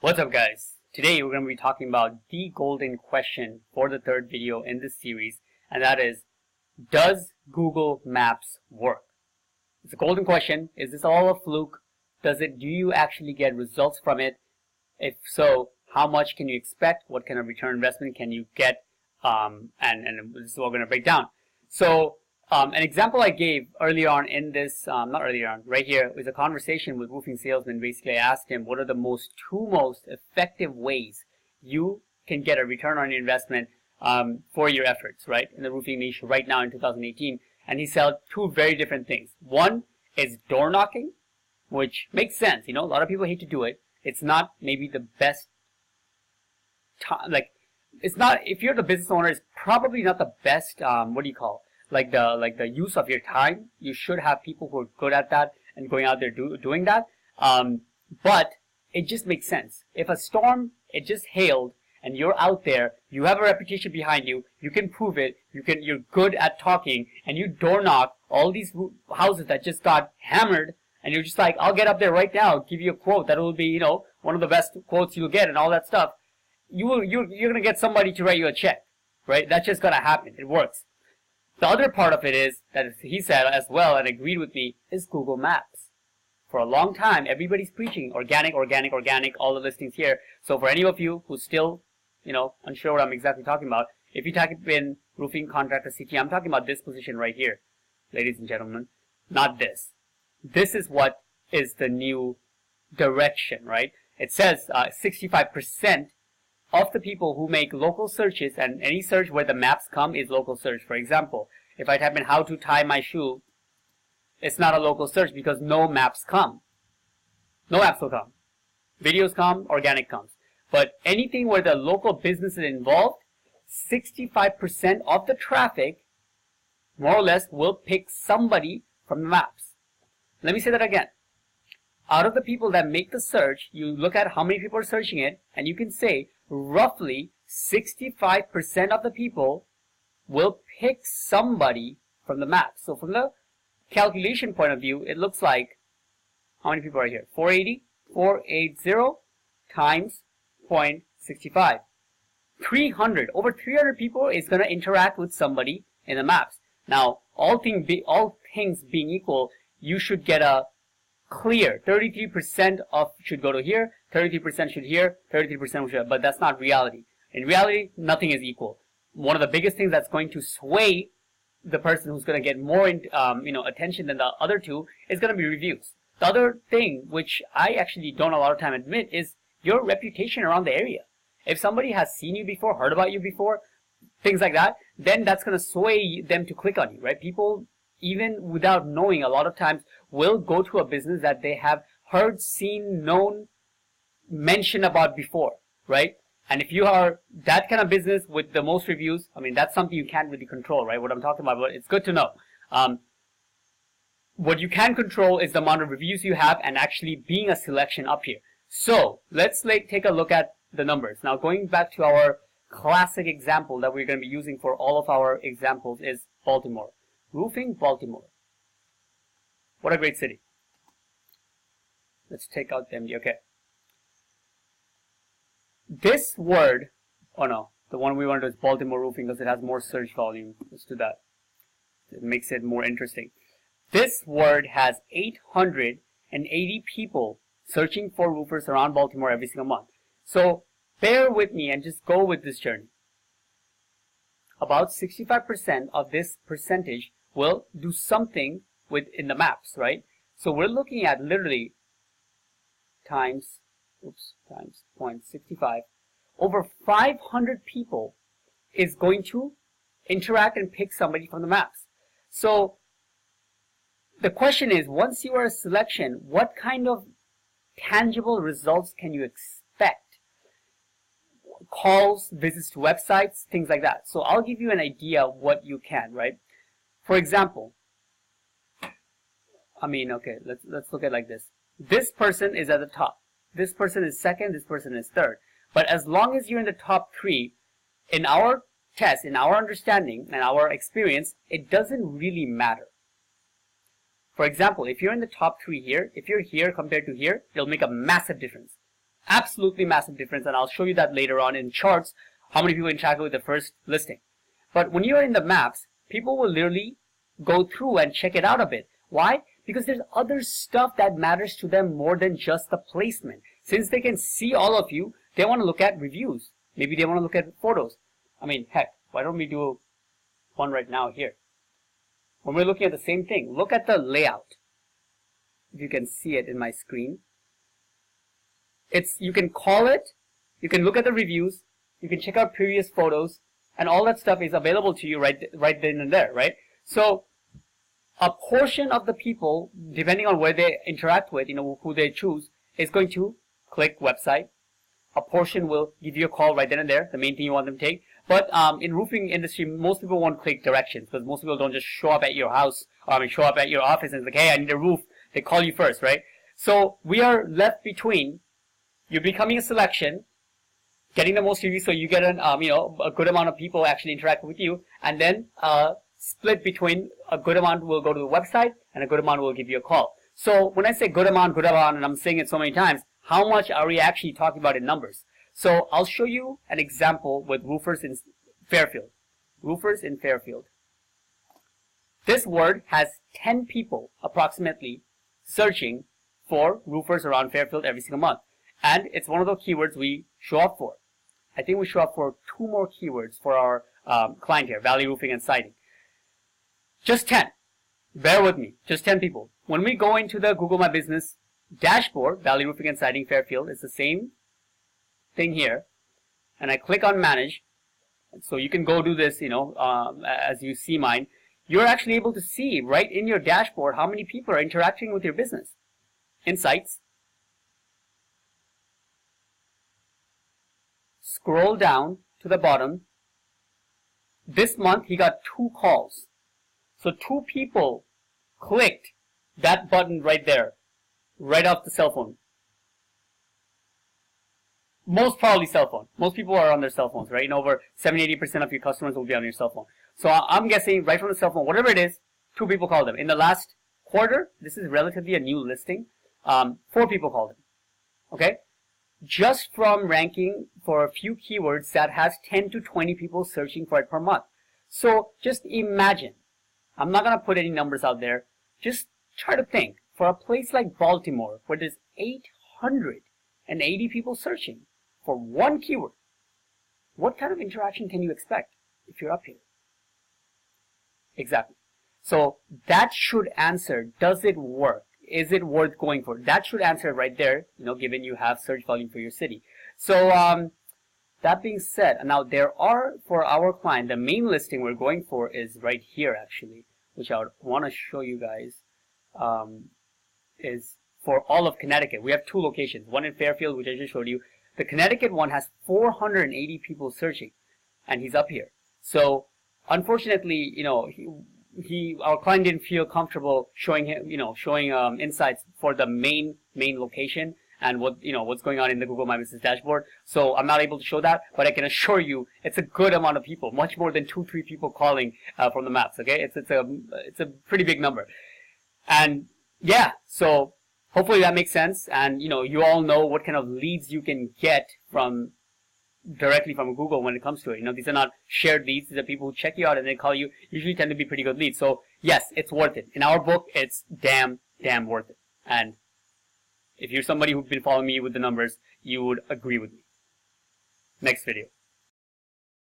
What's up, guys? Today we're going to be talking about the golden question for the third video in this series, and that is, does Google Maps work? It's a golden question. Is this all a fluke? Do you actually get results from it? If so, how much can you expect? What kind of return investment can you get? And this is what we're going to break down. So an example I gave earlier on in this, not earlier on, right here, was a conversation with roofing salesman. Basically, I asked him what are the two most effective ways you can get a return on your investment for your efforts, right, in the roofing niche right now in 2018. And he said two very different things. One is door knocking, which makes sense. You know, a lot of people hate to do it. It's not maybe the best time. It's not, if you're the business owner, it's probably not the best, the use of your time. You should have people who are good at that and going out there doing that. But it just makes sense. If a storm, it just hailed, and you're out there, you have a reputation behind you, you can prove it, you're good at talking, and you door knock all these houses that just got hammered, and you're just like, I'll get up there right now, give you a quote that will be, you know, one of the best quotes you'll get and all that stuff. You're gonna get somebody to write you a check, right? That's just gonna happen. It works. The other part of it is, that he said as well and agreed with me, is Google Maps. For a long time, everybody's preaching organic, organic, organic, all the listings here. So for any of you who's still, you know, unsure what I'm exactly talking about, if you type in roofing contractor CT, I'm talking about this position right here, ladies and gentlemen, not this. This is what is the new direction, right? It says 65% of the people who make local searches, and any search where the maps come is local search. For example, if I type in how to tie my shoe, it's not a local search because no maps come. No maps will come. Videos come, organic comes. But anything where the local business is involved, 65% of the traffic, more or less, will pick somebody from the maps. Let me say that again. Out of the people that make the search, you look at how many people are searching it, and you can say roughly 65% of the people will pick somebody from the map. So from the calculation point of view, it looks like, how many people are here? 480 times 0.65. 300, over 300 people is going to interact with somebody in the maps. Now, all things being equal, you should get a clear 33% of should go to here, 33% should here, 33% should, but that's not reality. In reality, nothing is equal. One of the biggest things that's going to sway the person who's going to get more attention than the other two is going to be reviews. The other thing, which I actually don't a lot of time admit, is your reputation around the area. If somebody has seen you before, heard about you before, things like that, then that's going to sway them to click on you, right? People, even without knowing, a lot of times will go to a business that they have heard, seen, known, mentioned about before, right? And if you are that kind of business with the most reviews, I mean, that's something you can't really control, right? What I'm talking about, but it's good to know. What you can control is the amount of reviews you have and actually being a selection up here. So let's take a look at the numbers. Now, going back to our classic example that we're going to be using for all of our examples is Baltimore. Roofing, Baltimore. What a great city. Let's take out the MD. Okay. This word, oh no, the one we want to do is Baltimore Roofing because it has more search volume. Let's do that. It makes it more interesting. This word has 880 people searching for roofers around Baltimore every single month. So bear with me and just go with this journey. About 65% of this percentage will do something in the maps, right? So we're looking at literally times 0.65. Over 500 people is going to interact and pick somebody from the maps. So the question is, once you are a selection, what kind of tangible results can you expect? Calls, visits to websites, things like that. So I'll give you an idea of what you can, right? For example, okay, let's look at it like this. This person is at the top. This person is second, this person is third. But as long as you're in the top three, in our test, in our understanding and our experience, it doesn't really matter. For example, if you're in the top three here, if you're here compared to here, it'll make a massive difference. Absolutely massive difference, and I'll show you that later on in charts, how many people interacted with the first listing. But when you're in the maps, people will literally go through and check it out a bit. Why? Because there's other stuff that matters to them more than just the placement. Since they can see all of you, they want to look at reviews. Maybe they want to look at photos. I mean, heck, why don't we do one right now here? When we're looking at the same thing, look at the layout. If you can see it in my screen. You can call it, you can look at the reviews, you can check out previous photos, and all that stuff is available to you right then and there, right? So a portion of the people, depending on where they interact with, who they choose, is going to click website. A portion will give you a call right then and there, the main thing you want them to take. But in roofing industry, most people won't click directions, because most people don't just show up at your house, show up at your office and say, hey, I need a roof. They call you first, right? So we are left between you becoming a selection, getting the most reviews, so you get a good amount of people actually interact with you, and then split between a good amount will go to the website and a good amount will give you a call. So when I say good amount, and I'm saying it so many times, how much are we actually talking about in numbers? So I'll show you an example with roofers in Fairfield. Roofers in Fairfield. This word has 10 people approximately searching for roofers around Fairfield every single month. And it's one of those keywords we show up for. I think we show up for 2 more keywords for our client here, Valley Roofing and Siding. Just 10. Bear with me. Just 10 people. When we go into the Google My Business dashboard, Valley Roofing and Siding Fairfield, it's the same thing here. And I click on Manage. So you can go do this, as you see mine. You're actually able to see right in your dashboard how many people are interacting with your business. Insights. Scroll down to the bottom. This month he got 2 calls. So 2 people clicked that button right there, right off the cell phone. Most probably cell phone. Most people are on their cell phones, right? Over 70-80% of your customers will be on your cell phone. So I'm guessing right from the cell phone, whatever it is, 2 people called them. In the last quarter, this is relatively a new listing, 4 people called them. Okay? Just from ranking for a few keywords that has 10 to 20 people searching for it per month. So just imagine, I'm not going to put any numbers out there, just try to think, for a place like Baltimore where there's 880 people searching for one keyword, what kind of interaction can you expect if you're up here? Exactly. So that should answer, does it work? Is it worth going for? That should answer right there, given you have search volume for your city. So that being said, now there are, for our client, the main listing we're going for is right here actually, which I would want to show you guys, is for all of Connecticut. We have 2 locations, one in Fairfield, which I just showed you. The Connecticut one has 480 people searching, and he's up here. So unfortunately, our client didn't feel comfortable showing him, insights for the main location and what's going on in the Google My Business dashboard. So I'm not able to show that, but I can assure you it's a good amount of people, much more than 2-3 people calling from the maps. Okay, it's a pretty big number, and yeah, so hopefully that makes sense. And you all know what kind of leads you can get from directly from Google when it comes to it. These are not shared leads. These are people who check you out and they call you. Usually tend to be pretty good leads. So yes, it's worth it. In our book, it's damn worth it. And if you're somebody who's been following me with the numbers, you would agree with me. Next video.